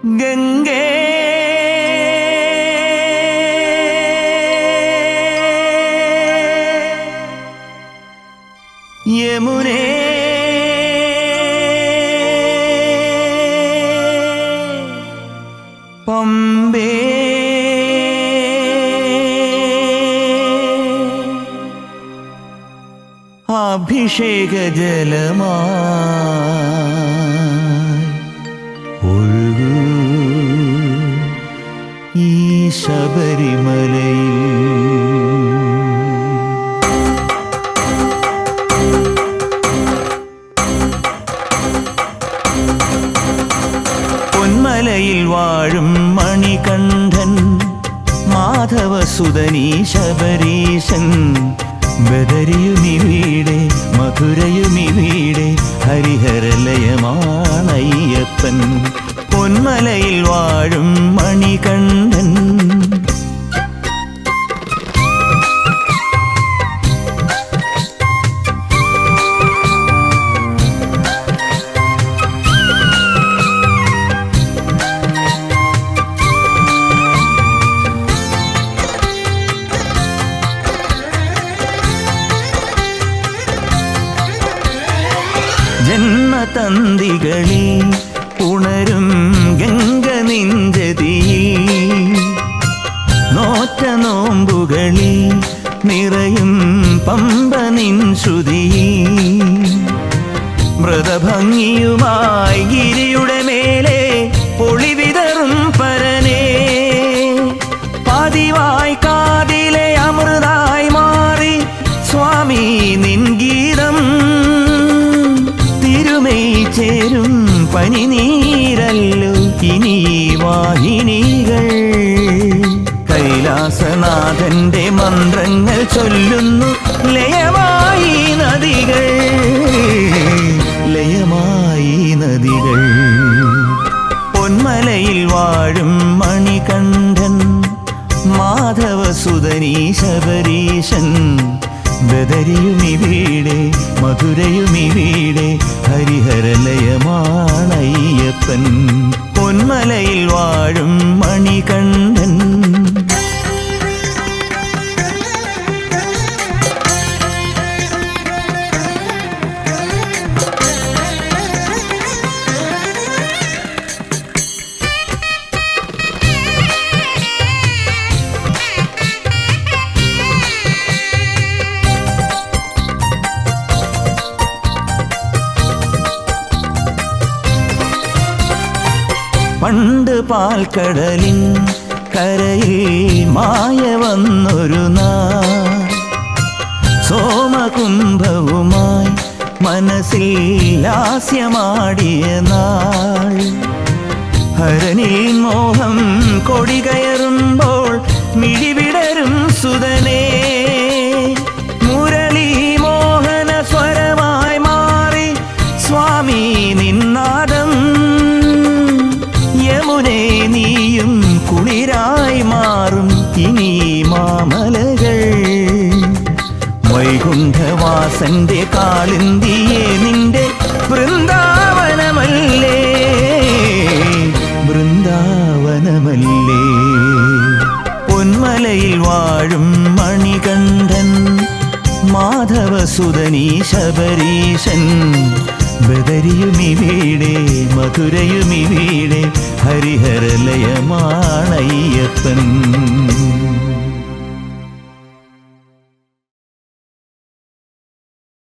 ഗംഗേ യമുനേ പമ്പേ അഭിഷേക ജലമായി ഒഴുകൂ ഈ ശബരിമലയിൽ. പൊന്മലയിൽ വാഴും മണികണ്ഠൻ മാധവസുതനീ ശബരീശൻ. ബദരിയുമിവിടെ മധുരയുമിവിടെ ഹരിഹരലയമാണയ്യപ്പൻ. പൊന്മലയിൽ വാഴും മണികണ്ഠൻ. ജന്മതന്തികളിൽ ഉണരും ഗംഗ നിഞ്ചതിയിൽ. നോറ്റ നോമ്പുകളിൽ നിറയും പമ്പ നിൻ ശ്രുതിയിൽ. മൃതഭംഗിയുമായി ഗിരിയുടെ മേലെ പൊളിവിതറും പരനേ. പതിവായി കാതിലെ അമൃതായി മാറി സ്വാമി നിൻ ഗീതം. ചേരും പനിനീരല്ലോ ഇനി വാഹിനികൾ. കൈലാസനാഥന്റെ മന്ത്രങ്ങൾ ചൊല്ലുന്നു ലയമായി നദികൾ. ലയമായി നദികൾ. പൊന്മലയിൽ വാഴും മണികണ്ഠൻ മാധവസുതനീ ശബരീശൻ. ബദരിയുമിവിടെ മധുരയുമിവിടെ ഹരിഹരലയമാണയ്യപ്പൻ. പൊന്മലയിൽ വാഴും മണികണ്ഠൻ. പണ്ട് പാൽക്കടലിൻ കരയിൽ മായ വന്നൊരു നാൾ. സോമകുംഭവുമായി മനസ്സിൽ ലാസ്യമാടിയ നാൾ. ഹരനിൽ മോഹം കൊടി കയറുമ്പോൾ മിഴിവിടരും സുതനേ. മുരളി മോഹന സ്വരമായി മാറി സ്വാമി നിന്നാദം. യമുനേ നീയും കുളിരായി മാറും ഇനി മാമലകൾ. വൈകുണ്ഠവാസന്റെ കാളിന്തിയെ നിന്റെ വൃന്ദാവനമല്ലേ. വൃന്ദാവനമല്ലേ. പൊന്മലയിൽ വാഴും മണികണ്ഠൻ മാധവസുതനീ ശബരീശൻ. ബദരിയുമിവിടെ മധുരയുമിവിടെ ഹരിഹരലയമാണയ്യപ്പൻ.